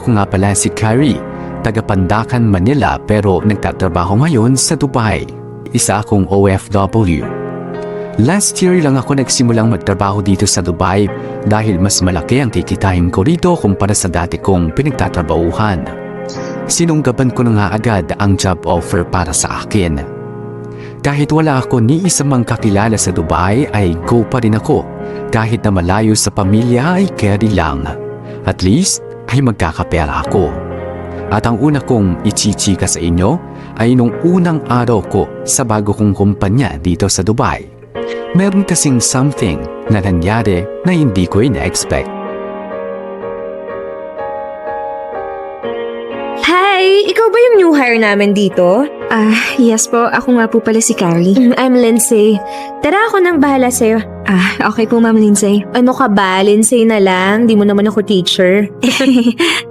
Ako nga pala si Carrie, taga Pandacan, Manila pero nagtatrabaho ngayon sa Dubai. Isa akong OFW. Last year lang ako nagsimulang magtrabaho dito sa Dubai dahil mas malaki ang kikitain ko rito kumpara sa dati kong pinagtatrabahuhan. Sinunggaban ko na nga agad ang job offer para sa akin. Kahit wala ako ni isa mang kakilala sa Dubai ay go pa rin ako. Kahit na malayo sa pamilya ay carry lang. At least ay magkakapera ako. At ang una kong ichichika sa inyo ay nung unang araw ko sa bago kong kumpanya dito sa Dubai. Meron kasing something na nangyari na hindi ko ina-expect. Hi! Ikaw ba yung new hire namin dito? Yes po. Ako nga po pala si Carrie. I'm Lindsay. Tara, ako nang bahala sa'yo. Okay po, Ma'am Lindsay. Ano ka ba? Lindsay na lang. Di mo naman ako teacher.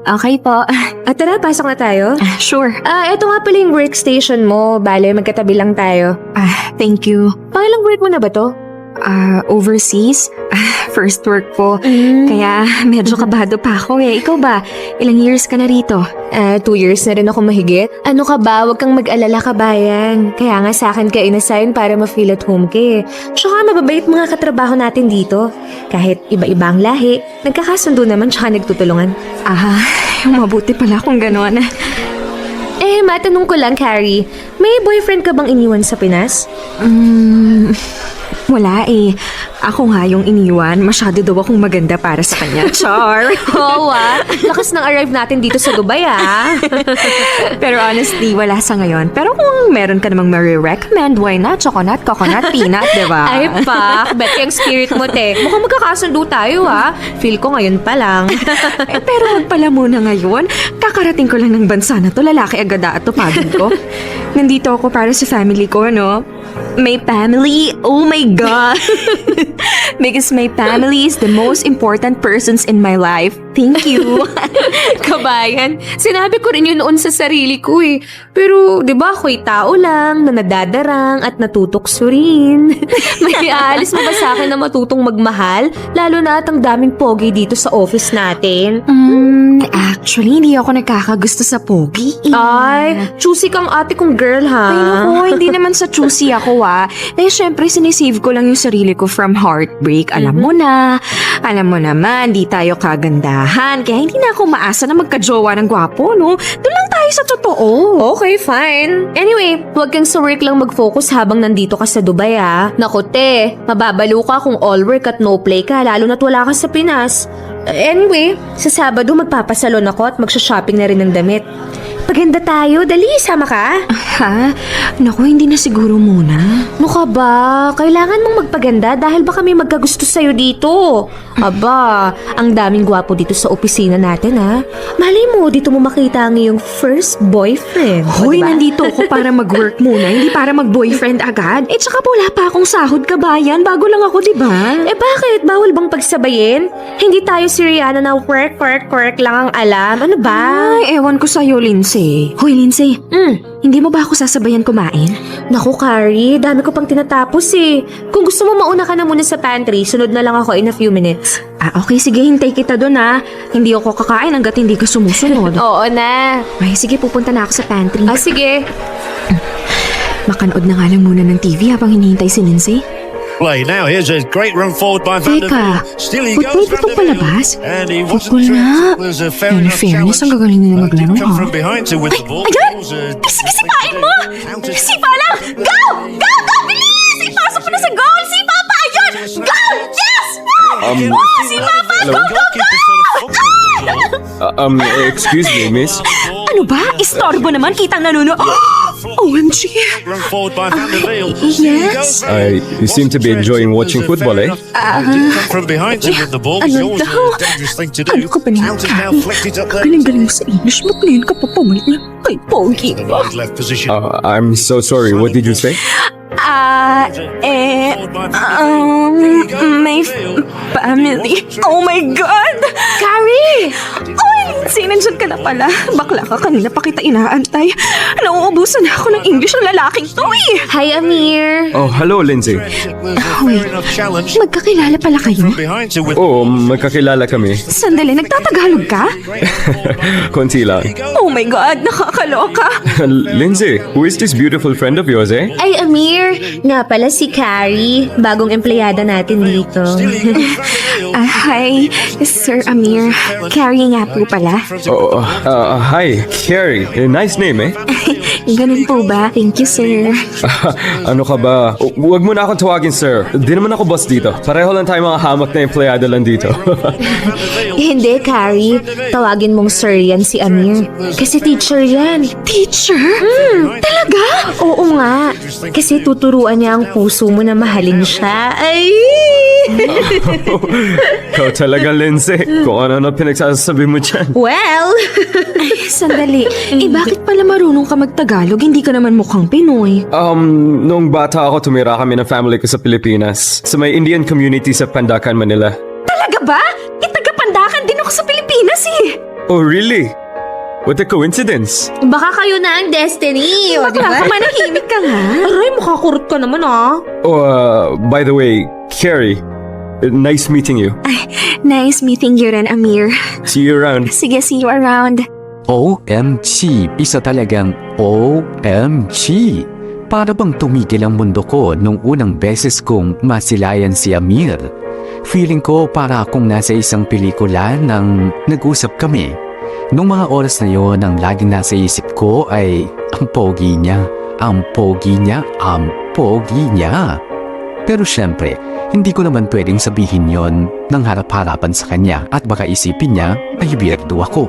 Okay po. Tara, pasok na tayo. Sure. Ito nga pala yung workstation mo. Bale, magkatabi lang tayo. Thank you. Pangilang work mo na ba to? Overseas? First work po. Kaya medyo kabado pa ako eh. Ikaw ba? Ilang years ka na rito? 2 years na rin ako mahigit. Ano ka ba? Huwag kang mag-alala, kabayan. Kaya nga sa akin ka in-assign para ma-feel at home ka eh. Tsaka mababait mga katrabaho natin dito. Kahit iba-iba ang lahi, nagkakasundo naman tsaka nagtutulungan. Mabuti pala kung gano'n. Matanong ko lang, Carrie. May boyfriend ka bang iniwan sa Pinas? Wala eh. Ako nga yung iniwan. Masyado daw akong maganda para sa kanya. Char! Oo lakas ng arrive natin dito sa Dubai Pero honestly, wala sa ngayon. Pero kung meron ka namang marirecommend, why not? Coconut, peanut, diba? Ay pak, bet yung spirit mo te. Mukhang magkakasundo tayo Feel ko ngayon pa lang. Pero wag pala muna ngayon. Kakarating ko lang ng bansa na to. Lalaki agad at tupagin ko. Nandito ako para sa family ko, no? My family? Oh my God! Because my family is the most important persons in my life. Thank you. Kabayan, sinabi ko rin yun noon sa sarili ko eh. Pero, di ba ako'y tao lang na nadadarang at natutukso rin. May aalis mo ba sa akin na matutong magmahal? Lalo na at ang daming pogi dito sa office natin. Actually, hindi ako nakakagusto sa pogi. Ay, choosy kang ate kong girl Ay, naku, hindi naman sa choosy ako Eh, syempre, sinisave ko lang yung sarili ko from heartbreak. Alam mo naman, di tayo kagandahan. Kaya hindi na ako maasa na magka-jowa ng gwapo, no? Doon lang tayo sa totoo. Okay, fine. Anyway, huwag kang sa work lang mag-focus habang nandito ka sa Dubai Naku te, mababalo ka kung all work at no play ka, lalo na't wala ka sa Pinas. Anyway, sa Sabado magpapasalon ako at magsha-shopping na rin ng damit. Paganda tayo, dali, sama ka? Ha? Naku, hindi na siguro muna. Ano ka ba? Kailangan mong magpaganda dahil baka may magkagusto sa'yo dito. Aba, ang daming gwapo dito sa opisina natin Malay mo, dito mo makita ang iyong first boyfriend. Hoy, diba? nandito ako para mag-work muna, hindi para mag-boyfriend agad. Tsaka wala pa akong sahod, kabayan. Bago lang ako, diba? Bakit? Bawal bang pagsabayin? Hindi tayo si Rihanna na work lang ang alam. Ano ba? Ay, ewan ko sa'yo, Lindsay. Hoy, Lindsay. Hindi mo ba ako sasabayan kumain? Naku, Carrie, dami ko pang tinatapos eh. Kung gusto mo mauna ka na muna sa pantry, sunod na lang ako in a few minutes. Okay, sige, hintay kita doon Hindi ako kakain hanggat hindi ka sumusunod. Oo na. Ay, sige, pupunta na ako sa pantry. Sige. Makanood na nga lang muna ng TV habang hinihintay si Lindsay. Play now. Here's a great run forward by Van der Teka, Veer. Still he football goes ba Van itong der Veer. palabas? And he Football wasn't sure na. it was a fair In enough fairness, ang challenge. gagaling nila Did maglaro, come from behind to with the ball. Ayan! It was a- Sige, sipain mo! Sipa lang! Go! Bilis! Ipasok mo na sa goal! Sipa pa! Ayun! Goal! Yes! Sipa pa! Hello. Excuse me, miss. Ano ba? Istorbo naman, kitang nanuno. OMG! Run forward by Van der Veer. Yes? You seem to be enjoying watching football, eh? Did come from behind to with the ball. It's Ano always daw? a dangerous thing to do. Ano ka ba niyan, Out and down, Carrie? flicked it up there. Galing-galing mo sa English. Ba't ngayon ka pa pumalit niya? Kay Pogi. The wide left position. I'm so sorry. What did you say? May family. Oh my God! Carrie! Oy, Lindsay, nandyan ka na pala. Bakla ka, kanina pa kita inaantay. Nauubusan na ako ng English ng lalaking to eh. Hi, Amir! Oh, hello, Lindsay. Magkakilala pala kayo? Oo, magkakilala kami. Sandali, nagtatagalog ka? Konti lang. Oh my God, nakakaloka. Lindsay, who is this beautiful friend of yours, eh? Ay, Amir! Nga pala si Carrie, bagong empleyada natin dito. Hi, Sir Amir. Carrie nga po pala. Oh, hi, Carrie. Nice name, eh? Ganun po ba? Thank you, sir. Ano ka ba? Huwag mo na akong tawagin, sir. Di naman ako boss dito. Pareho lang tayo mga hamak na empleyado lang dito. Hindi, Carrie. Tawagin mong sir yan si Amir. Kasi teacher yan. Teacher? Talaga? Oo nga. Kasi tuturuan niya ang puso mo na mahalin siya. Ay! Ikaw talaga, Lindsay. Kung ano pinagsasabi mo dyan. Well! Sandali. Bakit pala marunong ka magtagalog? Hindi ka naman mukhang Pinoy. Nung bata ako, tumira kami ng family ko sa Pilipinas. Sa may Indian community sa Pandacan, Manila. Talaga ba? Taga-Pandacan din ako sa Pilipinas eh. Oh, really? What a coincidence. Baka kayo na ang destiny. O, Bakla ka, manahimik ka nga. Aray, makakurot ka naman ah. Oh, by the way, Carrie, nice meeting you. Nice meeting you rin, Amir. See you around. Sige, see you around. OMG, isa talagang OMG. Para bang tumigil ang mundo ko nung unang beses kong masilayan si Amir. Feeling ko para akong nasa isang pelikula nang nag-usap kami. Nung mga oras na yon, ang laging nasa isip ko ay ang pogi niya, ang pogi niya, ang pogi niya. Pero syempre, hindi ko naman pwedeng sabihin yon ng harap-harapan sa kanya at baka isipin niya ay birdo ako.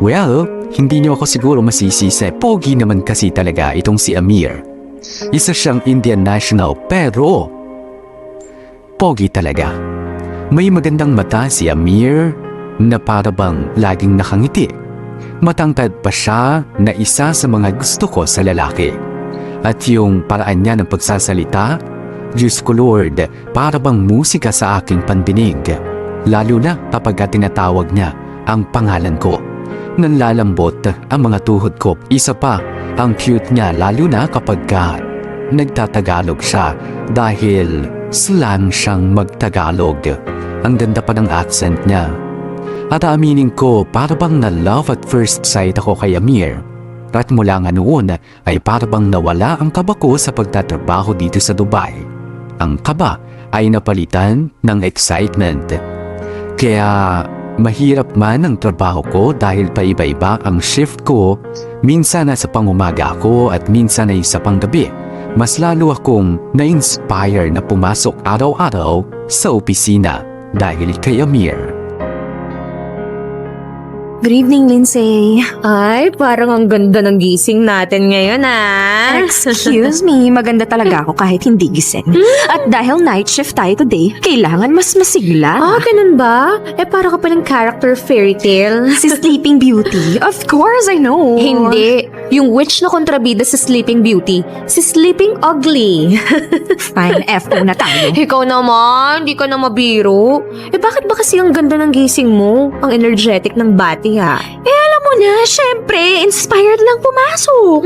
Well, hindi niyo ako siguro masisisi. Pogi naman kasi talaga itong si Amir. Isa siyang Indian national pero pogi talaga. May magandang mata si Amir na para bang laging nakangiti. Matangkad pa siya na isa sa mga gusto ko sa lalaki. At yung paraan niya ng pagsasalita, Diyos ko Lord, para bang musika sa aking pandinig. Lalo na kapag tinatawag niya ang pangalan ko. Nanlalambot ang mga tuhod ko. Isa pa, ang cute niya lalo na kapag nagtatagalog siya dahil slang siyang magtagalog. Ang ganda pa ng accent niya. At aminin ko, para bang na-love at first sight ako kay Amir. At mula nga noon ay para bang nawala ang kaba ko sa pagtatrabaho dito sa Dubai. Ang kaba ay napalitan ng excitement. Kaya mahirap man ang trabaho ko dahil paiba-iba ang shift ko. Minsan nasa pangumaga ako at minsan ay sa panggabi. Mas lalo akong na-inspire na pumasok araw-araw sa opisina dahil kay Amir. Good evening, Lindsay. Ay, parang ang ganda ng gising natin ngayon ah. Excuse me, maganda talaga ako kahit hindi gising. At dahil night shift tayo today, kailangan mas masigla. Ah, ganun ba? Eh, para ka palang character fairy tale. Si Sleeping Beauty. Of course, I know. Hindi. Yung witch na kontrabida sa Sleeping Beauty, si Sleeping Ugly. Fine, F.O. na tayo. Ikaw naman, di ka na mabiro. Eh, bakit ba kasi ang ganda ng gising mo? Ang energetic ng bati ha? Alam mo na, syempre, inspired lang pumasok.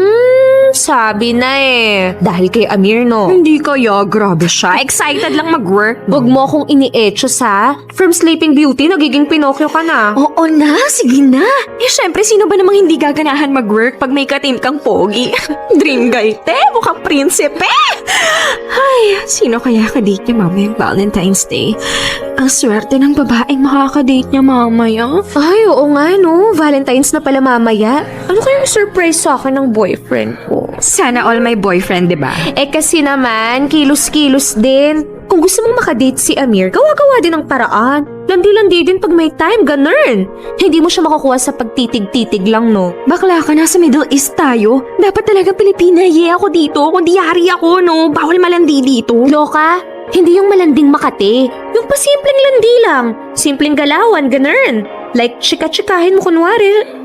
Sabi na eh. Dahil kay Amir, no? Hindi kaya, grabe siya. Excited lang mag-work. Huwag mo akong ini-etchos ha? From Sleeping Beauty, nagiging Pinocchio ka na. Oo na, sige na. Eh, syempre, sino ba namang hindi gaganahan mag-work pag may katim kang pogi? Dream guy, te, mukhang prinsipe. Ay, sino kaya kadate niya mamayang Valentine's Day? Ang swerte ng babaeng makakadate niya mamaya. Ay, oo nga no. Valentine's na pala mamaya. Ano kayang surprise sa akin ng boyfriend ko? Sana all my boyfriend, di ba? Eh kasi naman, kilos-kilos din. Kung gusto mong makadate si Amir, gawa-gawa din ang paraan. Landi-landi din pag may time, ganun. Hindi mo siya makukuha sa pagtitig-titig lang, no? Bakla ka, nasa Middle East tayo. Dapat talaga Pilipina, ako dito. Kung di yari ako, no? Bawal malandi dito. Loka, hindi yung malanding Makati. Yung pasimpleng landi lang. Simpleng galawan, ganun. Like, chika-chikahin mo kunwari.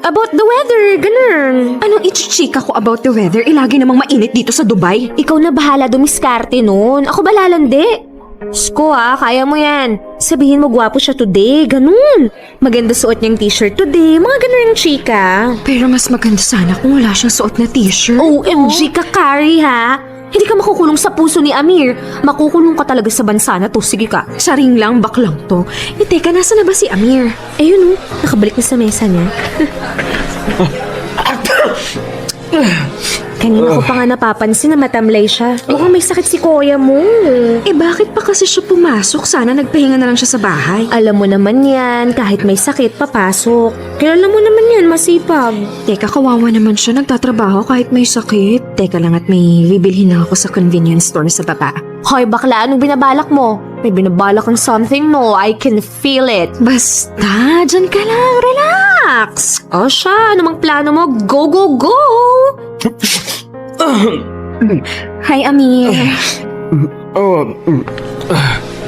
About the weather, ganun. Anong ichichika ko about the weather? Lagi namang mainit dito sa Dubai. Ikaw na bahala dumiskarte nun. Ako ba lalandi? Sko kaya mo yan. Sabihin mo gwapo siya today, ganun. Maganda suot niyang t-shirt today, mga ganun chika. Pero mas maganda sana kung wala siyang suot na t-shirt. OMG ka, Kari ha? Hindi ka makukulong sa puso ni Amir. Makukulong ka talaga sa bansa na to. Sige ka. Saring lang, baklang to. Teka, nasa na ba si Amir? Ayun nakabalik na sa mesa niya. Kanina ko pa nga napapansin na matamlay siya. Mukhang may sakit si kuya mo. Bakit pa kasi siya pumasok? Sana nagpahinga na lang siya sa bahay. Alam mo naman yan, kahit may sakit, papasok. Kilala mo naman yan, masipag. Teka, kawawa naman siya. Nagtatrabaho kahit may sakit. Teka lang at may bibilhin na ako sa convenience store sa baba. Hoy bakla, anong binabalak mo? May binabalak kang something, no? I can feel it. Basta, dyan ka lang. Relax. O siya, anumang plano mo? Go, go, go! Hi, Amir.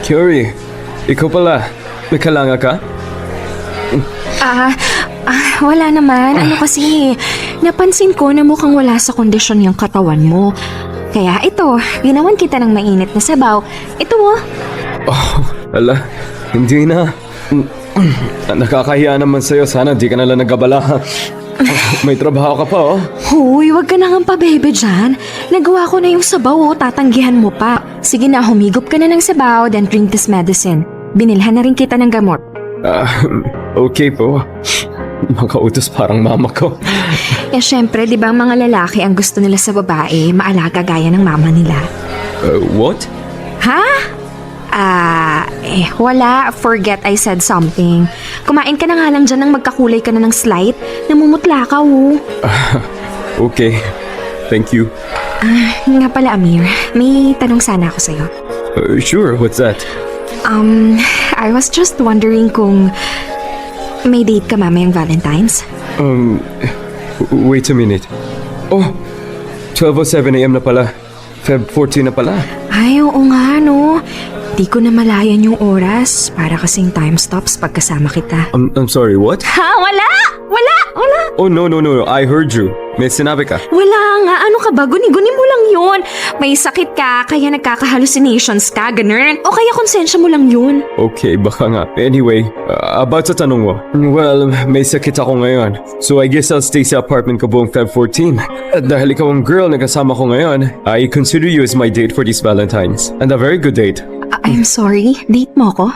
Curie, ikaw pala. May kalanga ka? Wala naman. Ano kasi, napansin ko na mukhang wala sa kondisyon yung katawan mo. Kaya ito, ginawan kita ng mainit na sabaw. Ito Ala, hindi na. Nakakahiya naman sa'yo. Sana di ka nalang nagabala. May trabaho ka pa, Huy, wag ka na nga pabebe dyan. Nagawa ko na yung sabaw, tatanggihan mo pa. Sige na, humigop ka na ng sabaw, then drink this medicine. Binilhan na rin kita ng gamot. Okay po. Makautos parang mama ko. Syempre, di ba ang mga lalaki ang gusto nila sa babae, maalaga gaya ng mama nila. What? Ha? Wala. Forget I said something. Kumain ka na nga lang dyan nang magkakulay ka na ng slight. Namumutla ka, Okay. Thank you. Nga pala, Amir. May tanong sana ako sa'yo. Sure, what's that? I was just wondering kung may date ka mamayang Valentine's? Wait a minute. 12:07 AM na pala. Feb 14 na pala. Ay, oo nga, no? Di ko na malayan yung oras. Para kasing time stops pagkasama kita. I'm sorry, what? Ha? Wala! Oh, no. I heard you. May sinabi ka. Wala nga. Ano ka ba? Guni-guni mo lang yun. May sakit ka, kaya nagkaka-hallucinations ka, ganun. O kaya konsensya mo lang yun. Okay, baka nga. Anyway, about sa tanong mo. Well, may sakit ako ngayon. So I guess I'll stay sa apartment ko buong Feb 14. At dahil ikaw ang girl na kasama ko ngayon, I consider you as my date for this Valentine's. And a very good date. I'm sorry. Date mo ko?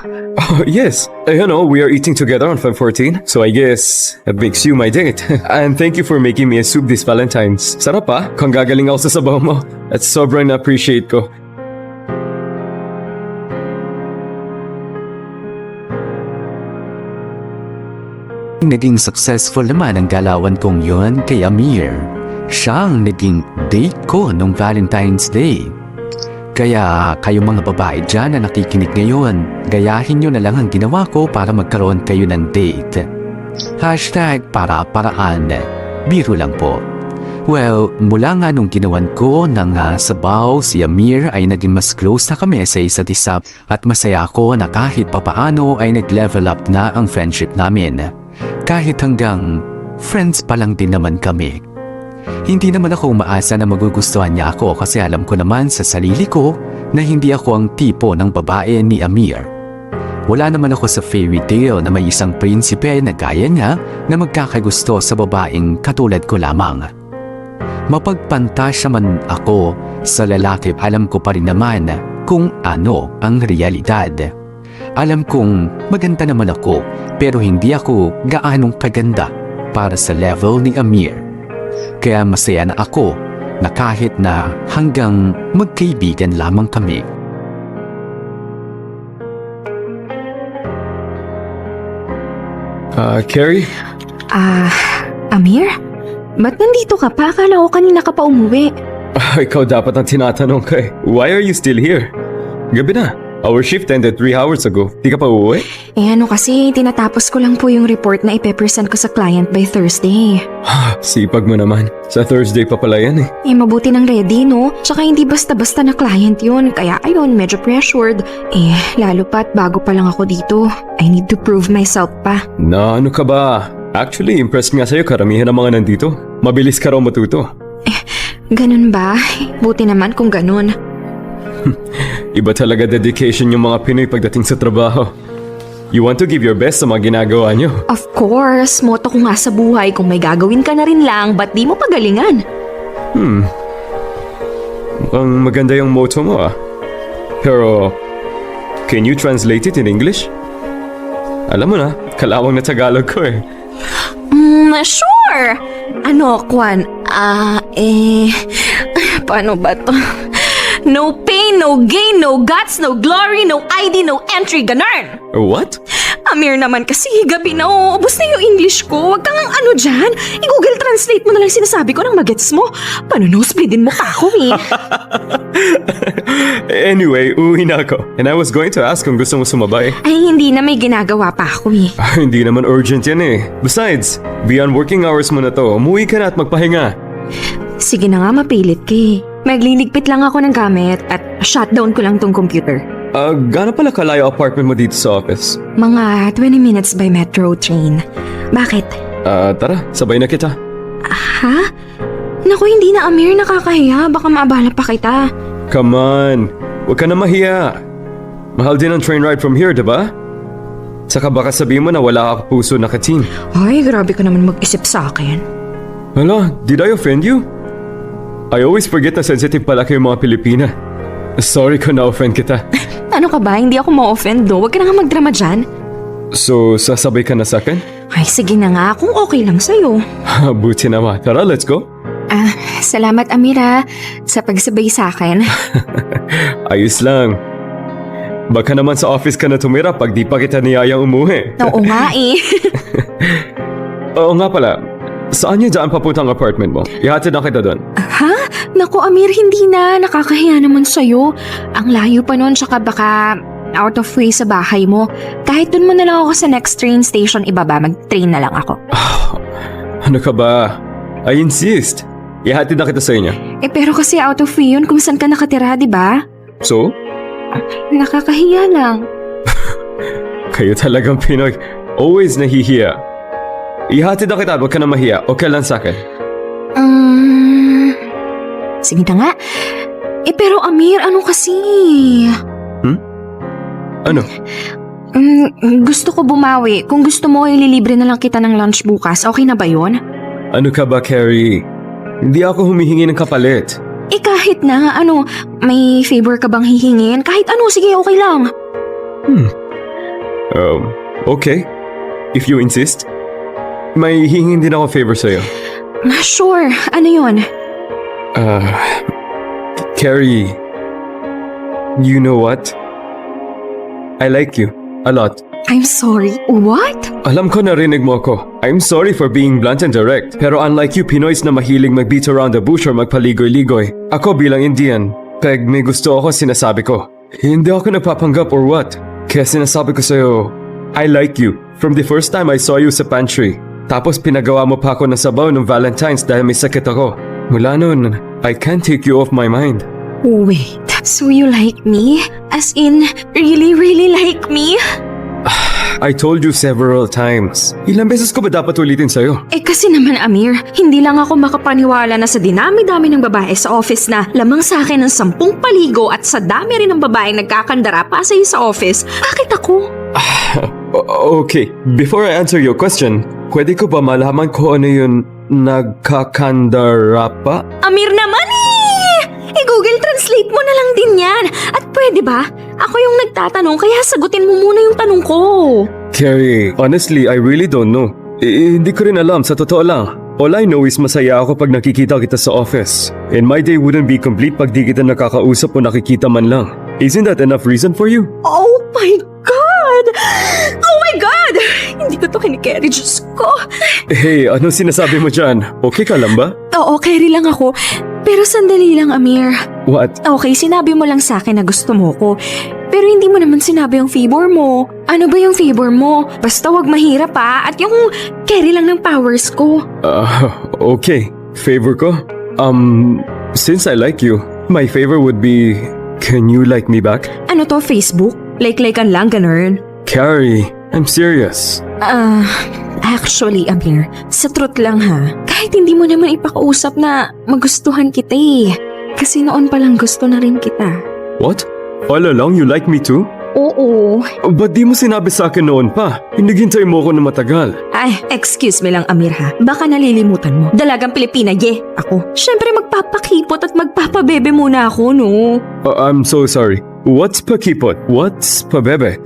Yes. We are eating together on Feb 14. So I guess that makes you my date. And thank you for making me a soup this Valentine's. Sarap kung gagaling ako sa sabaw mo. At sobrang na-appreciate ko. Naging successful naman ang galawan kong yun kay Amir. Siya ang naging date ko nung Valentine's Day. Kaya kayo mga babae dyan na nakikinig ngayon, gayahin nyo na lang ang ginawa ko para magkaroon kayo ng date. #para-paraan. Biro lang po. Well, mula nga nung ginawan ko ng sabaw, si Amir ay naging mas close na kami sa isa't isa at masaya ako na kahit papaano ay nag-level up na ang friendship namin. Kahit hanggang friends pa lang din naman kami. Hindi naman ako umaasa na magugustuhan niya ako kasi alam ko naman sa sarili ko na hindi ako ang tipo ng babae ni Amir. Wala naman ako sa fairy tale na may isang prinsipe na gaya niya na magkakagusto sa babaeng katulad ko lamang. Mapagpantasya man ako sa lalaki, alam ko pa rin naman kung ano ang realidad. Alam kong maganda naman ako pero hindi ako gaanong kaganda para sa level ni Amir. Kaya masaya na ako na kahit na hanggang magkaibigan lamang kami. Carrie? Amir? Ba't nandito ka pa? Akala ko kanina ka pa umuwi. Ikaw dapat ang tinatanong ka Why are you still here? Gabi na. Our shift ended 3 hours ago. Di ka pa uuwi? Ano kasi, tinatapos ko lang po yung report na ipe-present ko sa client by Thursday. Sipag mo naman. Sa Thursday pa pala yan Mabuti nang ready, no? Tsaka hindi basta-basta na client yun. Kaya ayun, medyo pressured. Lalo pat bago pa lang ako dito. I need to prove myself pa. Na ano ka ba? Actually, impressed nga sa'yo karamihan ng mga nandito. Mabilis ka raw matuto. Ganun ba? Buti naman kung ganun. Iba talaga dedication yung mga Pinoy pagdating sa trabaho. You want to give your best sa mga ginagawa nyo. Of course, motto ko nga sa buhay, kung may gagawin ka na rin lang, ba't di mo pagalingan? Mukhang maganda yung motto mo ah. Pero, can you translate it in English? Alam mo na, kalawang na Tagalog ko eh. Sure! Ano, Kwan? Paano ba to? No pain, no gain, no guts, no glory, no ID, no entry, ganun! What? Amir naman kasi, gabi na ubos na yung English ko. Huwag kang ano dyan. I-Google Translate mo na lang sinasabi ko nang magets mo. Panunosplidin mo pa ako eh. Anyway, uwi na ako. And I was going to ask kung gusto mo sumabay. Ay, hindi na, may ginagawa pa ako eh. Hindi naman urgent yan eh. Besides, beyond working hours mo na to, umuwi ka na at magpahinga. Sige na nga, mapilit ka eh. Magliligpit lang ako ng gamit at shutdown ko lang tong computer. Gaano pala kalayo apartment mo dito sa office? Mga 20 minutes by metro train. Bakit? Tara, sabay na kita. Ha? Naku, hindi na Amir, nakakahiya. Baka maabala pa kita. Come on, huwag ka na mahiya. Mahal din ang train ride from here, diba? Saka baka sabihin mo na wala ka puso na ka-team. Ay, grabe ka naman mag-isip sa akin. Hala, did I offend you? I always forget na sensitive pala kayo mga Pilipina. Sorry kung na-offend kita. Ano ka ba? Hindi ako ma-offend do. Huwag ka na nga magdrama dyan. So, sasabay ka na sa akin? Ay, sige na nga kung okay lang sa'yo. Buti naman. Tara, let's go. Salamat Amira sa pagsabay sa akin. Ayos lang. Baka naman sa office ka na tumira pag di pa kita niyayang umuwi. Oo nga eh. Oo nga pala. Saan niya daan papuntang apartment mo? Ihatid na kita doon. Ha? Naku Amir, hindi na. Nakakahiya naman sa'yo. Ang layo pa nun, tsaka baka out of way sa bahay mo. Kahit dun mo na lang ako sa next train station ibaba, mag-train na lang ako. Ano ka ba? I insist. Ihatid na kita sa inyo. Pero kasi out of way yun kung saan ka nakatira, di ba? So? Nakakahiya lang. Kayo talagang Pinoy. Always nahihiya. Ihatid na kita, huwag ka na mahiya. Okay lang sa akin. Sige na nga. Pero Amir, ano kasi? Ano? Gusto ko bumawi. Kung gusto mo, ililibre na lang kita ng lunch bukas. Okay na ba yun? Ano ka ba, Carrie? Hindi ako humihingi ng kapalit. Kahit na, may favor ka bang hihingin? Kahit ano, sige, okay lang. Okay. If you insist. May hihingin din ako favor sa'yo. Sure, ano yun? Carrie, you know what? I like you a lot. I'm sorry. What? Alam ko narinig mo ako. I'm sorry for being blunt and direct. Pero unlike you Pinoys na mahilig mag-beat around the bush or magpaligoy-ligoy, ako bilang Indian, pag may gusto ako sinasabi ko. Hindi ako nagpapanggap or what. Kaya sinasabi ko sa'yo, I like you from the first time I saw you sa pantry. Tapos pinagawa mo pa ako ng sabaw ng Valentine's dahil may sakit ako. Mula nun, I can't take you off my mind. Wait, so you like me? As in, really, really like me? I told you several times. Ilang beses ko ba dapat ulitin sa'yo? Kasi naman Amir, hindi lang ako makapaniwala na sa dinami-dami ng babae sa office na lamang sa akin ng 10 paligo at sa dami rin ng babaeng nagkakandara pa sa'yo sa office. Bakit ako? Okay, before I answer your question, pwede ko ba malaman ko ano yun nagkakandara pa? Amir naman eh! I-Google Translate mo na lang din yan. At pwede ba? Ako yung nagtatanong kaya sagutin mo muna yung tanong ko. Carrie, honestly, I really don't know. Hindi ko rin alam, sa totoo lang. All I know is masaya ako pag nakikita kita sa office. And my day wouldn't be complete pag di kita nakakausap o nakikita man lang. Isn't that enough reason for you? Oh my God! Oh my God! Hindi ko to kinikerry, Diyos ko. Hey, anong sinasabi mo dyan? Okay ka lang ba? Oo, carry lang ako. Pero sandali lang, Amir. What? Okay, sinabi mo lang sa akin na gusto mo ko. Pero hindi mo naman sinabi yung favor mo. Ano ba yung favor mo? Basta wag mahirap pa at yung carry lang ng powers ko. Okay. Favor ko? Since I like you, my favor would be, can you like me back? Ano to, Facebook? Like-likean lang, ganun? Carrie, I'm serious. Actually, Amir, sa truth lang ha, kahit hindi mo naman ipakausap na magustuhan kita eh. Kasi noon palang gusto na rin kita. What? All along you like me too? Oo. Ba't di mo sinabi sa akin noon pa? Hinighintay mo ako na matagal. Ay, excuse me lang Amir ha. Baka nalilimutan mo. Dalagang Pilipina, ako. Syempre magpapakipot at magpapabebe muna ako, no? I'm so sorry. What's pakipot? What's pabebe?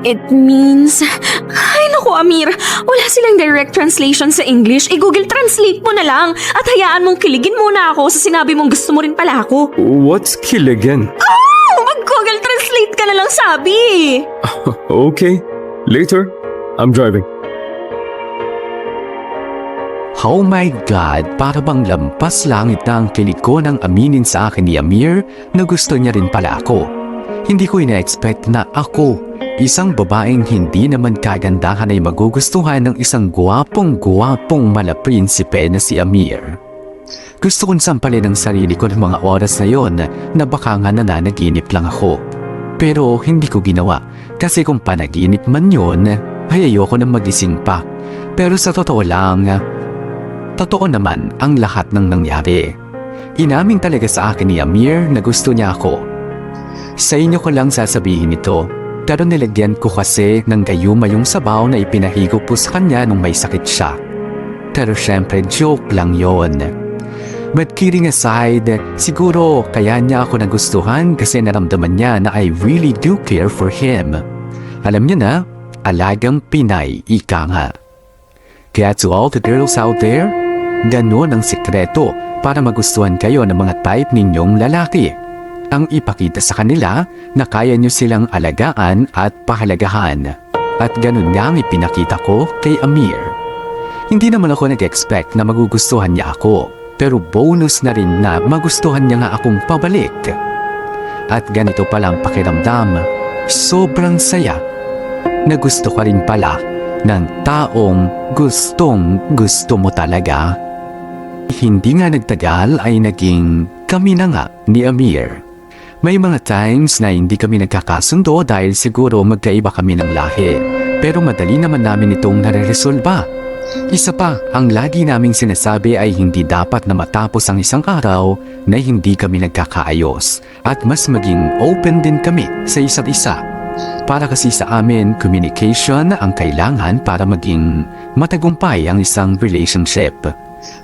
It means... Ay naku Amir, wala silang direct translation sa English. Google Translate mo na lang at hayaan mong kiligin muna ako sa sinabi mong gusto mo rin pala ako. What's kiligin? Mag-Google Translate ka na lang sabi. Okay. Later. I'm driving. Oh my God, para bang lampas langit na ang kilig ko nang aminin sa akin ni Amir na gusto niya rin pala ako. Hindi ko ina-expect na ako, isang babaeng hindi naman kagandahan ay magugustuhan ng isang guwapong malaprinsipe na si Amir. Gusto kong sampalin ang sarili ko ng mga oras na yon na baka nga nananaginip lang ako. Pero hindi ko ginawa kasi kung panaginip man yon, ay ayoko na magising pa. Pero sa totoo lang, totoo naman ang lahat ng nangyari. Inamin talaga sa akin ni Amir na gusto niya ako. Sa inyo ko lang sasabihin ito, pero nilagyan ko kasi ng gayuma yung sabaw na ipinahigop ko sa kanya nung may sakit siya. Pero syempre joke lang yon. But kidding aside, siguro kaya niya ako nagustuhan kasi naramdaman niya na I really do care for him. Alam niya na, alagang Pinay, ika nga. Kaya to all the girls out there, ganun ang sikreto para magustuhan kayo ng mga type ninyong lalaki. Ang ipakita sa kanila na kaya nyo silang alagaan at pahalagahan. At ganun nga ang ipinakita ko kay Amir. Hindi naman ako nag-expect na magugustuhan niya ako, pero bonus na rin na magustuhan niya nga akong pabalik. At ganito palang pakiramdam, sobrang saya na gusto ka rin pala ng taong gustong gusto mo talaga. Hindi nga nagtagal ay naging kami na nga ni Amir. May mga times na hindi kami nagkakasundo dahil siguro magkaiba kami ng lahi. Pero madali naman namin itong nare-resolba. Isa pa, ang lagi naming sinasabi ay hindi dapat na matapos ang isang araw na hindi kami nagkakaayos. At mas maging open din kami sa isa't isa. Para kasi sa amin, communication ang kailangan para maging matagumpay ang isang relationship.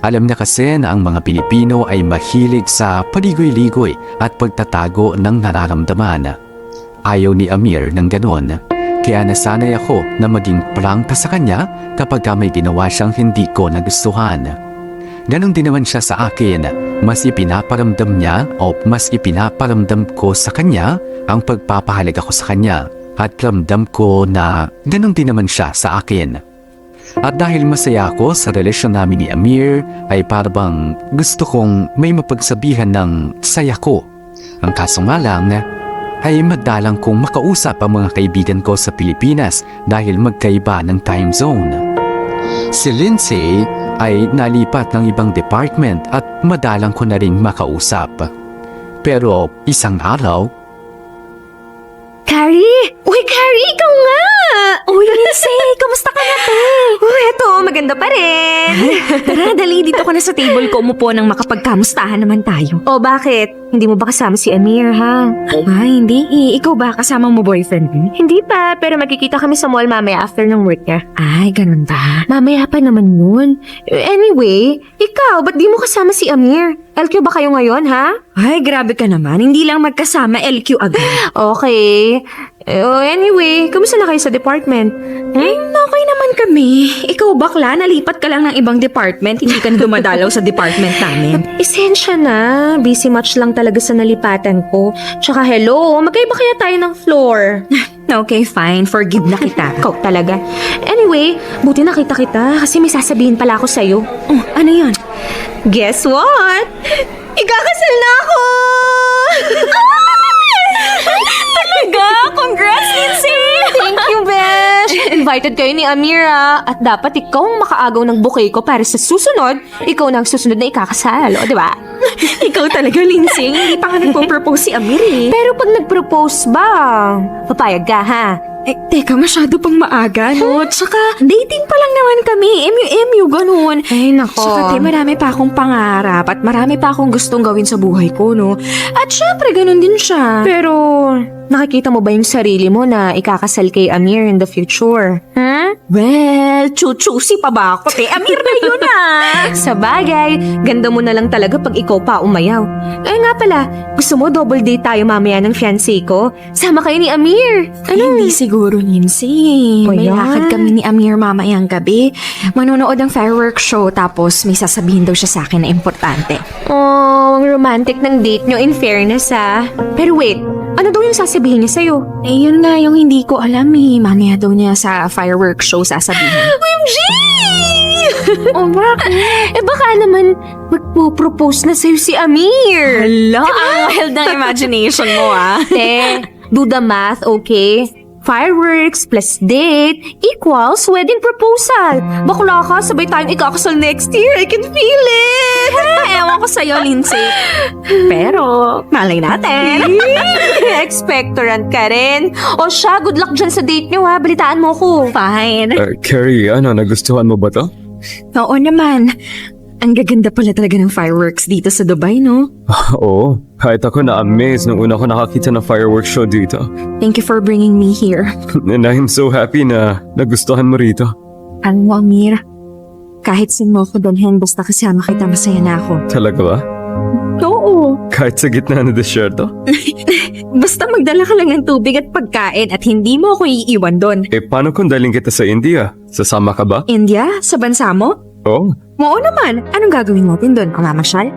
Alam na kasi na ang mga Pilipino ay mahilig sa paligoy-ligoy at pagtatago ng nararamdaman. Ayaw ni Amir ng ganon, kaya nasanay ako na maging prangka sa kanya kapag may ginawa siyang hindi ko nagustuhan. Ganon din naman siya sa akin, mas ipinaparamdam niya o mas ipinaparamdam ko sa kanya ang pagpapahalaga ko sa kanya at ramdam ko na ganon din naman siya sa akin. At dahil masaya ako sa relasyon namin ni Amir, ay parang gusto kong may mapagsabihan ng saya ko. Ang kaso nga lang, ay madalang kong makausap ang mga kaibigan ko sa Pilipinas dahil magkaiba ng time zone. Si Lindsay ay nalipat ng ibang department at madalang ko na rin makausap. Pero isang araw, Carrie! Uy, Carrie, ikaw nga! Uy, Lindsay, kamusta ka na te? Uy, eto, maganda pa rin. Tara, dali dito ka na sa table ko umupo nang makapagkamustahan naman tayo. O bakit? Hindi mo ba kasama si Amir, ha? Ay, hindi eh. Ikaw ba kasama mo boyfriend mo? Hindi pa, pero magkikita kami sa mall mamaya after ng work niya. Ay, ganun ba? Mamaya pa naman yun. Anyway, ikaw, ba't di mo kasama si Amir? LQ ba kayo ngayon, ha? Ay, grabe ka naman. Hindi lang magkasama LQ agad. Okay. Anyway, kamusta na kayo sa department? Okay naman kami. Ikaw bakla, nalipat ka lang ng ibang department. Hindi ka na dumadalaw sa department namin. Esensya na. Busy much lang talaga sa nalipatan ko. Tsaka hello, magkaiba kaya tayo ng floor? Okay, fine. Forgive na kita. Ikaw talaga. Anyway, buti nakita kita kasi may sasabihin pala ako sa'yo. Oh, ano yun? Guess what? Ikakasal na ako! Talaga? Congrats, Lindsay! Thank you, Besh! Invited kayo ni Amira. At dapat ikaw ang makaagaw ng bouquet ko para sa susunod, ikaw na ang susunod na ikakasal, o diba? Ikaw talaga, Lindsay. Hindi pa nga nagpo-propose si Amir eh. Pero pag nag-propose ba, papayag ka ha? Eh, teka, masyado pang maaga, no? Tsaka, dating pa lang naman kami. MU, ganun. Ay, nako. Tsaka, marami pa akong pangarap at marami pa akong gustong gawin sa buhay ko, no? At syempre, ganun din siya. Pero, nakikita mo ba yung sarili mo na ikakasal kay Amir in the future? Well, chuchusi pa ba ako? Amir na yun ah! Sa bagay, ganda mo na lang talaga pag ikaw pa umayaw. Ay nga pala, gusto mo double date tayo mamaya ng fiancé ko? Sama kayo ni Amir. Hindi siguro, Lindsay. O May yan. lakad kami ni Amir mamayang gabi. Manonood ng fireworks show tapos may sasabihin daw siya sa akin na importante. Oh, ang romantic ng date nyo in fairness ah. Pero wait, ano daw yung sasabihin niya sa'yo? Eh, yun nga yung hindi ko alam eh. Mamaya daw niya sa fireworks show sasabihin. OMG! Oh, bakit? Eh baka naman magpo-propose na sa'yo si Amir. Hala, ang wild ng imagination mo ah. Te, do the math, okay? Fireworks plus date equals wedding proposal. Bakla ka, sabay tayong ikakasal next year. I can feel it! Ewan ko sa'yo, Lindsay. Pero, malay natin. Expectorant ka rin. O siya, good luck dyan sa date nyo ha. Balitaan mo ko. Fine. Carrie, nagustuhan mo ba to? Oo naman. Ang gaganda pala talaga ng fireworks dito sa Dubai, no? Oo, kahit ako na-amaze nung una ko nakakita ng fireworks show dito. Thank you for bringing me here. And I'm so happy na nagustuhan mo rito. Alam mo, Amir, kahit sin mo ko dalhin, basta kasama kita, masaya na ako. Talaga ba? Oo. Kahit sa gitna ng desierto? Basta magdala ka lang ng tubig at pagkain at hindi mo ako iiwan doon. Eh, paano kung daling kita sa India? Sasama ka ba? India? Sa bansa mo? Oo. Oo naman. Anong gagawin natin doon? Mamamasyal?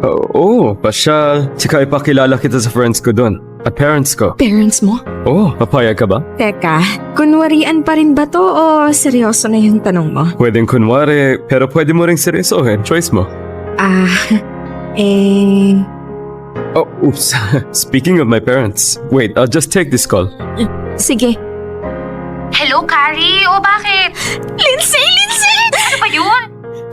Oo, pasyal. Tsaka ipakilala kita sa friends ko doon. At parents ko. Parents mo? Oo, papayag ka ba? Teka, kunwarian pa rin ba to o seryoso na yung tanong mo? Pwedeng kunwari, pero pwede mo ring seryosohin. Choice mo. Oh, oops. Speaking of my parents. Wait, I'll just take this call. Sige. Hello, Carrie. O bakit? Lindsay! Ano ba yun?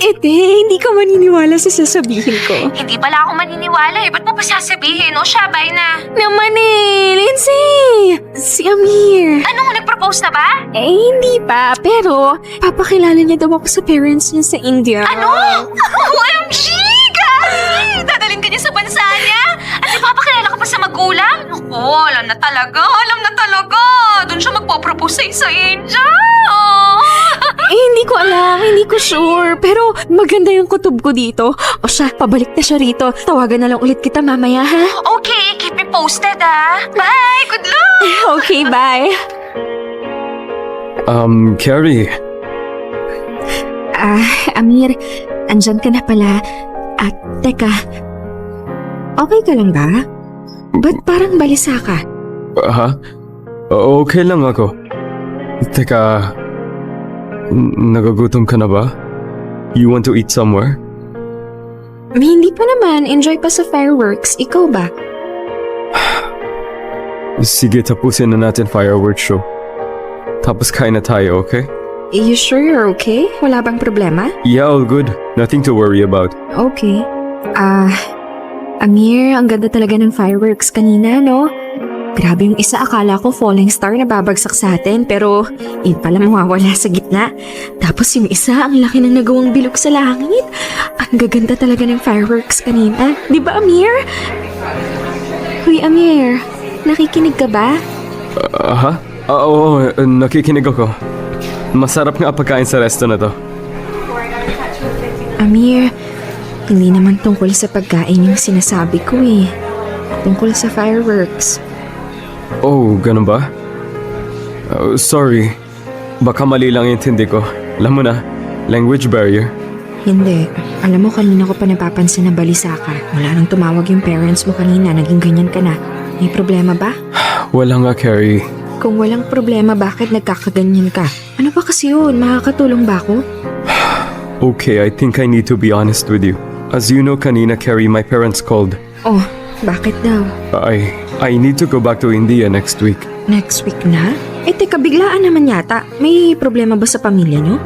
Hindi ka maniniwala sa sasabihin ko. Hindi pala ako maniniwala eh. Ba't mo pa sasabihin? O siya, bye na. Naman Lindsay! Si Amir. Ano, nag-propose na ba? Hindi pa, pero papakilala niya daw ako sa parents niya sa India. Ano? OMG! Carrie! Dadalhin ka niya sa bansa niya? At ipapakilala ka pa sa magulang? Naku, alam na talaga. Doon siya magpo-propose sa'yo sa India. Hindi ko alam, hindi ko sure. Pero maganda yung kutob ko dito. O siya, pabalik na siya rito. Tawagan na lang ulit kita mamaya, ha? Okay, keep me posted ah. Bye! Good luck! Okay, bye. Carrie. Amir, andyan ka na pala. At teka, okay ka lang ba? Ba't parang balisa ka? Ha? Okay lang ako. Teka, nagagutom ka na ba? You want to eat somewhere? Hindi pa naman. Enjoy pa sa fireworks. Ikaw ba? Sige, tapusin na natin fireworks show. Tapos kain na tayo, okay? You sure you're okay? Wala bang problema? Yeah, all good. Nothing to worry about. Okay. Amir, ang ganda talaga ng fireworks kanina, no? Grabe yung isa, akala ko falling star na babagsak sa atin, pero yun pala mawawala sa gitna. Tapos yung isa, ang laki ng nagawang bilog sa langit. Ang gaganda talaga ng fireworks kanina. Di ba, Amir? Uy, Amir, nakikinig ka ba? Oo, nakikinig ako. Masarap nga pagkain sa resto na to. Amir, hindi naman tungkol sa pagkain yung sinasabi ko eh. Tungkol sa fireworks. Oh, ganun ba? Sorry. Baka mali lang intindi ko. Alam mo na, language barrier. Hindi. Alam mo, kanina ko pa napapansin na balisa ka. Wala nang tumawag yung parents mo kanina. Naging ganyan ka na. May problema ba? Wala nga, Carrie. Kung walang problema, bakit nagkakaganyan ka? Ano ba kasi yun? Makakatulong ba ako? Okay, I think I need to be honest with you. As you know, kanina, Carrie, my parents called. Oh, bakit daw? I need to go back to India next week. Next week na? Teka, biglaan naman yata. May problema ba sa pamilya nyo?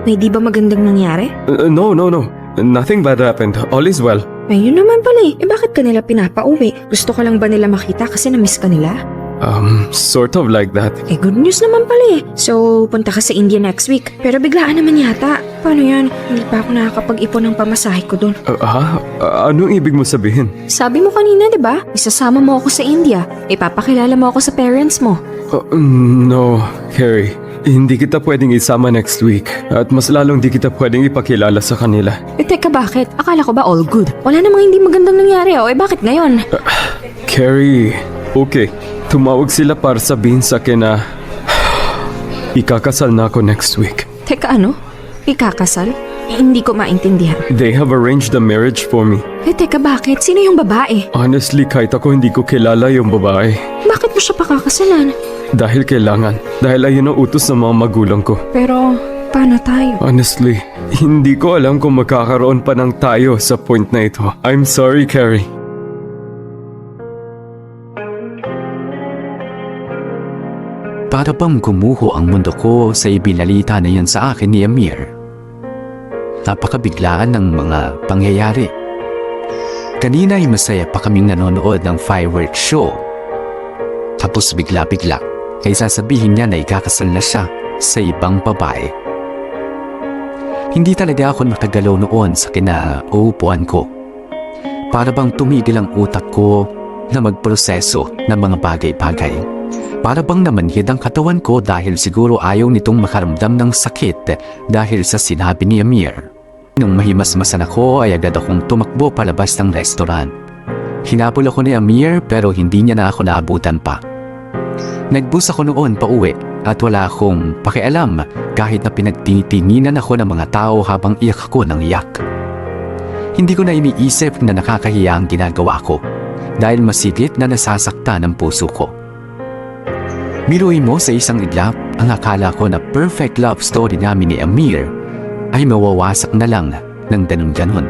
May di ba magandang nangyari? No. Nothing bad happened. All is well. Yun naman pala eh. Bakit ka nila pinapauwi? Gusto ka lang ba nila makita kasi na-miss ka nila? Sort of like that. Good news naman pala eh. So, punta ka sa India next week. Pero biglaan naman yata. Paano yan? Hindi pa ako nakakapag-ipon ng pamasahe ko doon. Anong ibig mo sabihin? Sabi mo kanina, di ba? Isasama mo ako sa India. Ipapakilala mo ako sa parents mo. No, Carrie. Hindi kita pwedeng isama next week. At mas lalong di kita pwedeng ipakilala sa kanila. Teka, bakit? Akala ko ba all good? Wala namang hindi magandang nangyari bakit ngayon? Carrie, okay. Tumawag sila para sabihin sa akin na ikakasal na ako next week. Teka, ano? Ikakasal? Hindi ko maintindihan. They have arranged the marriage for me. Teka, bakit? Sino yung babae? Honestly, kahit ako hindi ko kilala yung babae. Bakit mo siya pakakasalan? Dahil kailangan. Dahil ayun ang utos ng mga magulang ko. Pero, paano tayo? Honestly, hindi ko alam kung magkakaroon pa ng tayo sa point na ito. I'm sorry, Carrie. Para bang gumuho ang mundo ko sa ibinalita na yan sa akin ni Amir. Napakabiglaan ng mga pangyayari. Kanina ay masaya pa kaming nanonood ng fireworks show. Tapos bigla-bigla ay sasabihin niya na ikakasal na siya sa ibang babae. Hindi talaga ako nakagalaw noon sa kinauupuan ko. Para bang tumigil ang utak ko na magproseso ng mga bagay-bagay. Para bang namanhid ang katawan ko dahil siguro ayaw nitong makaramdam ng sakit dahil sa sinabi ni Amir. Nung mahimasmasan ako ay agad akong tumakbo palabas ng restaurant. Hinabol ako ni Amir pero hindi niya na ako naabutan pa. Nagbus ako noon pa uwi at wala akong pakialam kahit na pinagtitinginan ako ng mga tao habang iyak ako ng iyak. Hindi ko na iniisip na nakakahiya ang ginagawa ko dahil masigit na nasasaktan ang puso ko. Biruin mo sa isang iglap, ang akala ko na perfect love story namin ni Amir ay mawawasak na lang ng ganun-ganon.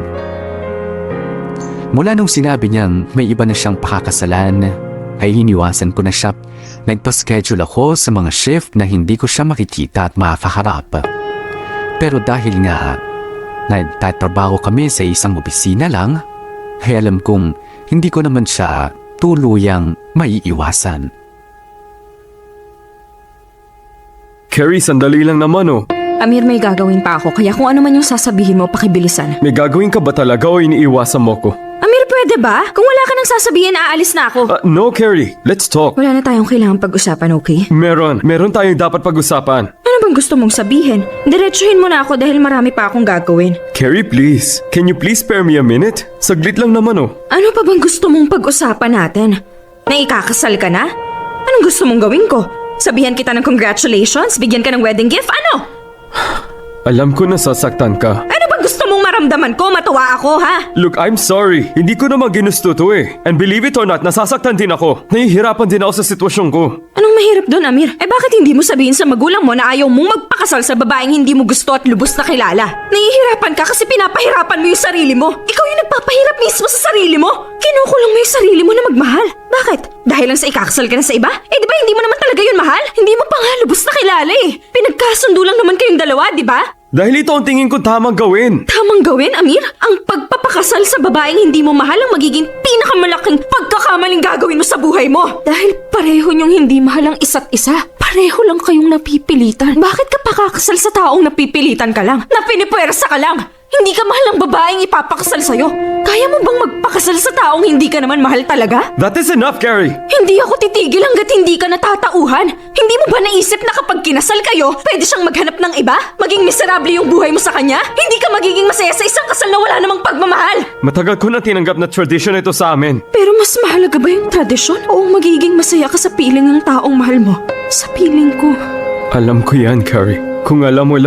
Mula nung sinabi niyang may iba na siyang pakakasalan, ay hiniwasan ko na siya. Nagpa-schedule ako sa mga shift na hindi ko siya makikita at makakaharap. Pero dahil nga nagtatrabaho kami sa isang opisina lang, ay alam kong hindi ko naman siya tuluyang maiiwasan. Carrie, sandali lang naman Amir, may gagawin pa ako, kaya kung ano man yung sasabihin mo, pakibilisan. May gagawin ka ba talaga o iniiwasan mo ko? Amir, pwede ba? Kung wala ka nang sasabihin, aalis na ako. No, Carrie. Let's talk. Wala na tayong kailangang pag-usapan, okay? Meron tayong dapat pag-usapan. Ano bang gusto mong sabihin? Diretsuhin mo na ako dahil marami pa akong gagawin. Carrie, please. Can you please spare me a minute? Saglit lang naman Ano pa bang gusto mong pag-usapan natin? Na ikakasal ka na? Anong gusto mong gawin ko? Sabihan kita ng congratulations? Bigyan ka ng wedding gift? Ano? Alam ko na sasaktan ka. Ano bang gusto mong maramdaman ko? Matuwa ako, ha? Look, I'm sorry. Hindi ko naman ginusto to And believe it or not, nasasaktan din ako. Nahihirapan din ako sa sitwasyon ko. Anong mahirap doon, Amir? Bakit hindi mo sabihin sa magulang mo na ayaw mong magpakasal sa babaeng hindi mo gusto at lubos na kilala? Nahihirapan ka kasi pinapahirapan mo yung sarili mo. Ikaw yung nagpapahirap mismo sa sarili mo. Kinukulong mo yung sarili mo na magmahal. Bakit? Dahil lang sa ikakasal ka na sa iba? Di ba hindi mo naman talaga yun mahal? Hindi mo pa nga lubos na kilala Pinagkasundo lang naman kayong dalawa, di ba? Dahil ito ang tingin ko tamang gawin. Tamang gawin, Amir? Ang pagpapakasal sa babaeng hindi mo mahal ang magiging pinakamalaking pagkakamaling gagawin mo sa buhay mo. Dahil pareho niyong hindi mahal ang isa't isa. Pareho lang kayong napipilitan. Bakit ka pakakasal sa taong napipilitan ka lang? Na pinipuwersa ka lang? Hindi ka mahal ng babaeng ipapakasal sa'yo. Kaya mo bang magpakasal sa taong hindi ka naman mahal talaga? That is enough, Carrie. Hindi ako titigil hanggat hindi ka natatauhan. Hindi mo ba naisip na kapag kinasal kayo, pwede siyang maghanap ng iba? Maging miserable yung buhay mo sa kanya? Hindi ka magiging masaya sa isang kasal na wala namang pagmamahal. Matagal ko na tinanggap na tradition ito sa amin. Pero mas mahalaga ba yung tradisyon o magiging masaya ka sa piling ng taong mahal mo? Sa piling ko. Alam ko yan, Carrie. Kung alam mo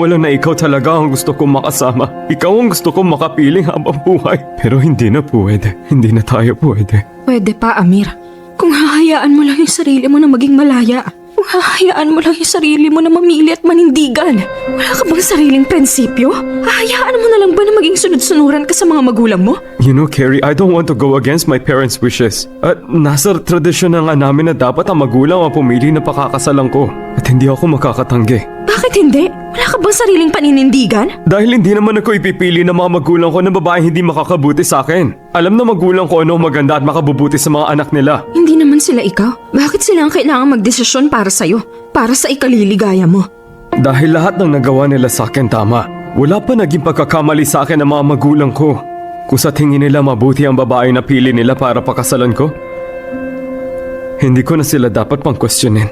lang na ikaw talaga ang gusto kong makasama. Ikaw ang gusto kong makapiling habang buhay. Pero hindi na pwede. Hindi na tayo pwede. Pwede pa, Amir. Kung hahayaan mo lang yung sarili mo na maging malaya. Kung Hahayaan mo lang yung sarili mo na mamili at manindigan. Wala ka bang sariling prinsipyo? Hahayaan mo na lang ba na maging sunod-sunuran ka sa mga magulang mo? You know, Carrie, I don't want to go against my parents' wishes. At nasa tradisyon na nga namin na dapat ang magulang ang pumili na pakakasalan ko. At hindi ako makakatanggi. Bakit hindi? Wala ka bang sariling paninindigan? Dahil hindi naman ako ipipili ng mga magulang ko na babae hindi makakabuti sa akin. Alam na magulang ko ano ang maganda at makabubuti sa mga anak nila. Hindi naman sila ikaw. Bakit sila ang kailangan magdesisyon para sa'yo? Para sa ikaliligaya mo? Dahil lahat ng nagawa nila sa akin tama. Wala pa naging pagkakamali sa akin ng mga magulang ko. Kung sa tingin nila mabuti ang babae na pili nila para pakasalan ko, hindi ko na sila dapat pang questionin.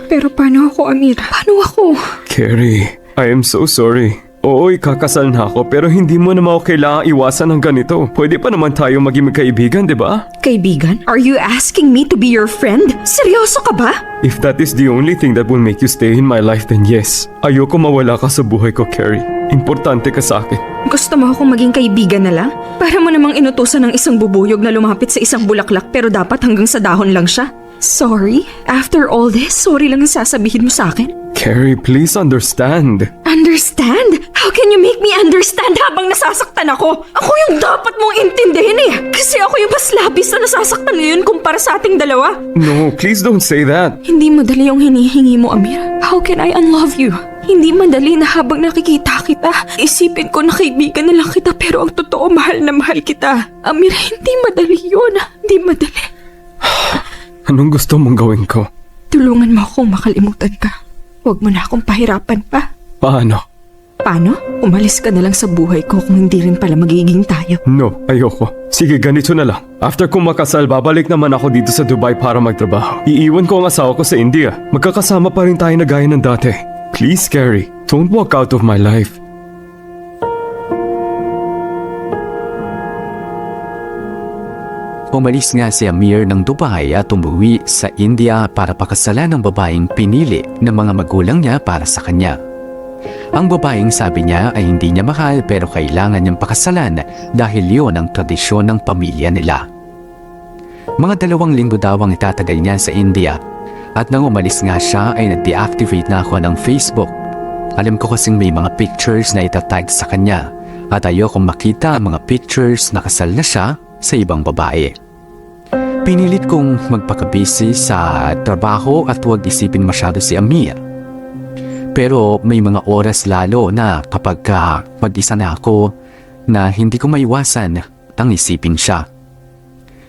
Pero paano ako, Amira? Paano ako? Carrie, I am so sorry. Oo, ikakasal na ako pero hindi mo naman ako kailangang iwasan ng ganito. Pwede pa naman tayo maging magkaibigan, di ba? Kaibigan? Are you asking me to be your friend? Seryoso ka ba? If that is the only thing that will make you stay in my life, then yes. Ayoko mawala ka sa buhay ko, Carrie. Importante ka sa akin. Gusto mo akong maging kaibigan na lang? Para mo namang inutusan ng isang bubuyog na lumapit sa isang bulaklak pero dapat hanggang sa dahon lang siya? Sorry? After all this, sorry lang ang sasabihin mo sa akin? Carrie, please understand. Understand? How can you make me understand habang nasasaktan ako? Ako yung dapat mong intindihin eh. Kasi ako yung mas labis na nasasaktan ngayon kumpara sa ating dalawa. No, please don't say that. Hindi madali yung hinihingi mo, Amir. How can I unlove you? Hindi madali na habang nakikita kita, isipin ko na kaibigan na lang kita pero ang totoo mahal na mahal kita. Amir, hindi madali yun. Hindi madali. Anong gusto mong gawin ko? Tulungan mo akong makalimutan ka. Huwag mo na akong pahirapan pa. Paano? Paano? Umalis ka na lang sa buhay ko kung hindi rin pala magiging tayo. No, ayoko. Sige, ganito na lang. After kong makasal, babalik naman ako dito sa Dubai para magtrabaho. Iiwan ko ang asawa ko sa India. Magkakasama pa rin tayo na gaya ng dati. Please, Carrie, don't walk out of my life. Umalis nga si Amir ng Dubai at umuwi sa India para pakasalan ng babaeng pinili ng mga magulang niya para sa kanya. Ang babaeng sabi niya ay hindi niya mahal pero kailangan niyang pakasalan dahil yon ang tradisyon ng pamilya nila. Mga 2 linggo daw ang itatagal niya sa India at nang umalis nga siya ay nag-deactivate na ako ng Facebook. Alam ko kasing may mga pictures na itatag sa kanya at ayokong makita ang mga pictures na kasal na siya sa ibang babae. Pinilit kong magpakabisi sa trabaho at huwag isipin masyado si Amir. Pero may mga oras lalo na kapag mag-isa na ako na hindi ko maiwasan nang isipin siya.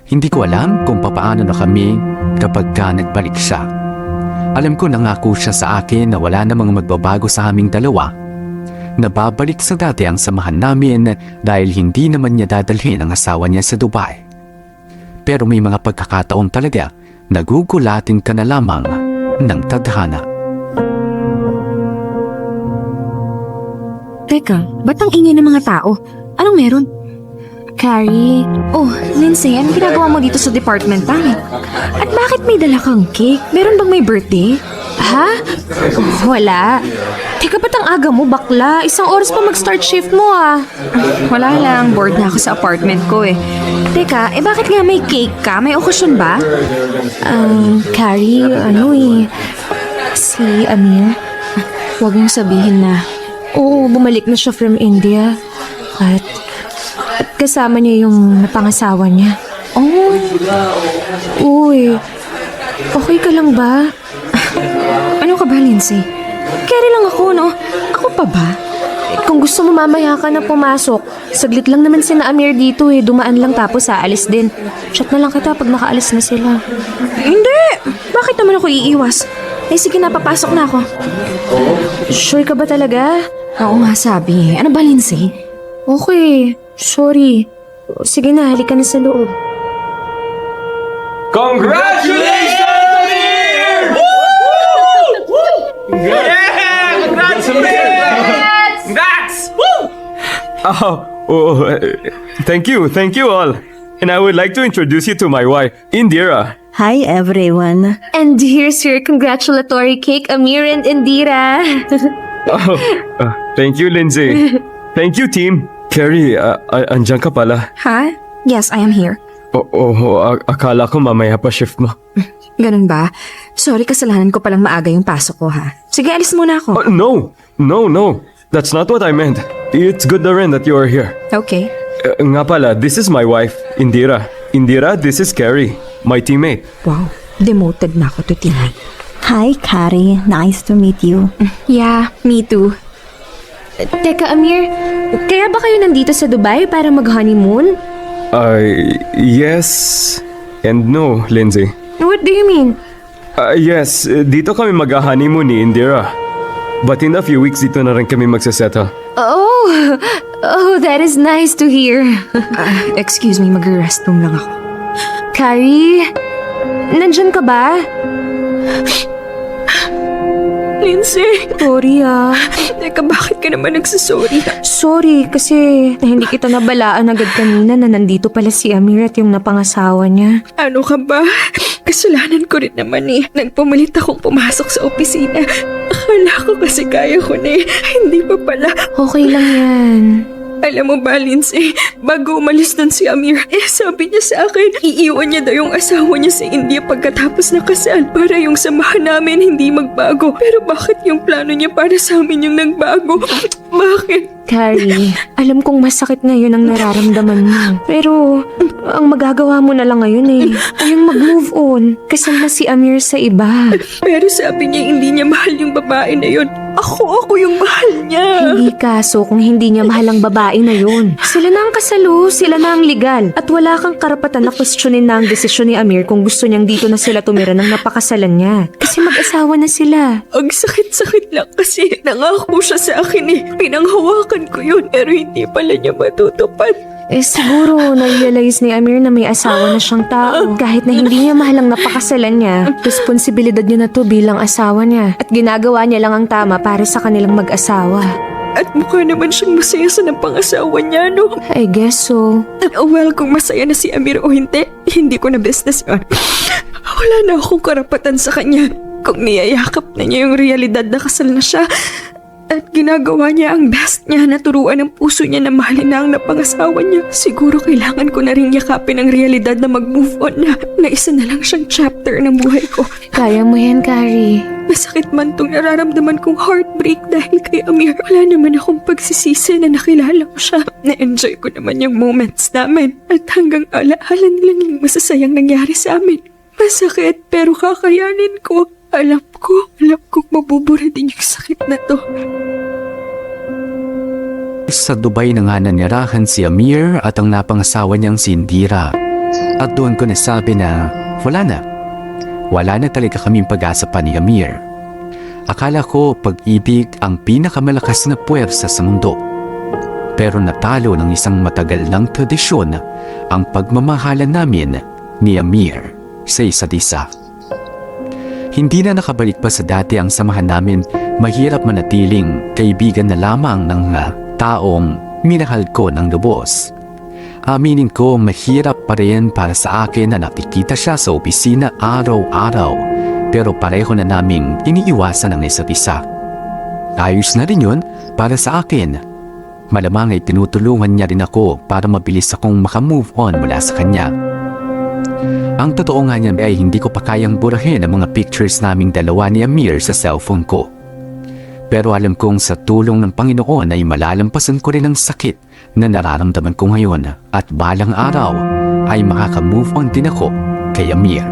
Hindi ko alam kung papaano na kami kapag nagbalik siya. Alam ko nangako siya sa akin na wala namang magbabago sa aming dalawa. Nababalik sa dati ang samahan namin dahil hindi naman niya dadalhin ang asawa niya sa Dubai. Pero may mga pagkakataon talaga nagugulatin ka na lamang ng tadhana. Teka, ba't ang ingay ng mga tao? Anong meron? Carrie? Oh, Lindsay, anong ginagawa mo dito sa department namin? At bakit may dala kang cake? Meron bang may birthday? Ha? Wala. Teka, ba't ang aga mo, bakla? 1 oras pa mag-start shift mo ah. Wala lang, bored na ako sa apartment ko eh. Teka, bakit nga may cake ka? May okasyon ba? Carrie, si Amir, Huwag mong sabihin na. oo, bumalik na siya from India. At kasama niya yung napangasawa niya. Oh, Uy, okay ka lang ba? ano ka ba, Lindsay? Carry lang ako, no? Ako pa ba? Kung gusto mo mamaya ka na pumasok, saglit lang naman si Amir dito eh. Dumaan lang tapos aalis din. Chat na lang kita pag nakaalis na sila. Hindi! Bakit naman ako iiwas? Sige na, papasok na ako. Sure ka ba talaga? Oo nga, sabi. Ano ba, Lindsay? Okay, sorry. Sige na, halika na sa loob. Congratulations, Amir! Thank you all. And I would like to introduce you to my wife, Indira. Hi everyone. And here's your congratulatory cake, Amir and Indira. Thank you, Lindsay. Thank you, team. Carrie, andyan ka pala. Ha? Yes, I am here. Akala ko mamaya pa shift mo. Ganun ba? Sorry, kasalanan ko palang maaga yung pasok ko ha. Sige, alis muna ako. No! No! That's not what I meant. It's good na rin that you are here. Okay. Nga pala, this is my wife, Indira. Indira, this is Carrie, my teammate. Wow, demoted na ako to teammate. Hi, Carrie. Nice to meet you. Yeah, me too. Teka, Amir, kaya ba kayo nandito sa Dubai para mag-honeymoon? Yes and no, Lindsay. What do you mean? Yes, dito kami mag-honeymoon ni Indira. But in a few weeks, dito na rin kami magsasettle. Oh, that is nice to hear. Excuse me, mag-restroom lang ako. Carrie, nandyan ka ba? Lindsay! Sorry Teka, bakit ka naman nagsasorry? Sorry kasi hindi kita nabalaan agad kanina na nandito pala si Amir at yung napangasawa niya. Ano ka ba? Kasalanan ko rin naman eh. Nagpumalit akong pumasok sa opisina. Akala ko kasi kaya ko na eh. Hindi pa pala. Okay lang yan. Alam mo ba, Lindsay, bago umalis nun si Amir, sabi niya sa akin, iiwan niya daw yung asawa niya sa India pagkatapos na kasal para yung samahan namin hindi magbago. Pero bakit yung plano niya para sa amin yung nagbago? Bakit? Carrie, alam kong masakit ngayon ang nararamdaman mo. Pero, ang magagawa mo na lang ngayon ay yung mag-move on. Kasal na si Amir sa iba. Pero sabi niya hindi niya mahal yung babae na yun. Ako yung mahal niya. Hindi kaso kung hindi niya mahal ang babae na yun. Sila na ang kasalo, sila na ang legal. At wala kang karapatan na questionin na ang desisyon ni Amir kung gusto niyang dito na sila tumira ng napakasalan niya. Kasi mag-asawa na sila. Ang sakit-sakit lang kasi nangako siya sa akin eh. Pinanghawakan ko yun pero hindi pala niya matutupad. Siguro na-realize ni Amir na may asawa na siyang tao. Kahit na hindi niya mahal ang napakasalan niya, responsibilidad niya na to bilang asawa niya. At ginagawa niya lang ang tama para sa kanilang mag-asawa. At mukha naman siyang masaya sa napangasawa niya, no? I guess so. Well, kung masaya na si Amir o hindi ko na business yun. Wala na akong karapatan sa kanya. Kung niyayakap na niya yung realidad na kasal na siya, at ginagawa niya ang best niya na turuan ng puso niya na mahalin na ang napangasawa niya. Siguro kailangan ko na rin yakapin ang realidad na mag-move on na isa na lang siyang chapter ng buhay ko. Kaya mo yan, Carrie. Masakit man tong nararamdaman kong heartbreak dahil kay Amir. Wala naman akong pagsisisi na nakilala ko siya. Na-enjoy ko naman yung moments namin. At hanggang alaala lang yung masasayang nangyari sa amin. Masakit pero kakayanin ko. Alam kong mabubura din yung sakit na to. Sa Dubai na nga nanirahan si Amir at ang napangasawa niyang si Indira. At doon ko nasabi na wala na talaga kaming pag-asa pa ni Amir. Akala ko pag-ibig ang pinakamalakas na puwersa sa mundo. Pero natalo ng isang matagal ng tradisyon ang pagmamahalan namin ni Amir sa isa't isa. Hindi na nakabalik pa sa dati ang samahan namin, mahirap manatiling kaibigan na lamang ng taong minahal ko ng lubos. Aminin ko mahirap pa rin para sa akin na nakikita siya sa opisina araw-araw, pero pareho na naming iniiwasan ang isa't isa. Ayos na rin yun para sa akin. Malamang ay tinutulungan niya rin ako para mabilis akong makamove on mula sa kanya. Ang totoo nga niya ay hindi ko pa kayang burahin ang mga pictures naming dalawa ni Amir sa cellphone ko. Pero alam kong sa tulong ng Panginoon ay malalampasan ko rin ang sakit na nararamdaman ko ngayon at balang araw ay makaka-move on din ako kay Amir.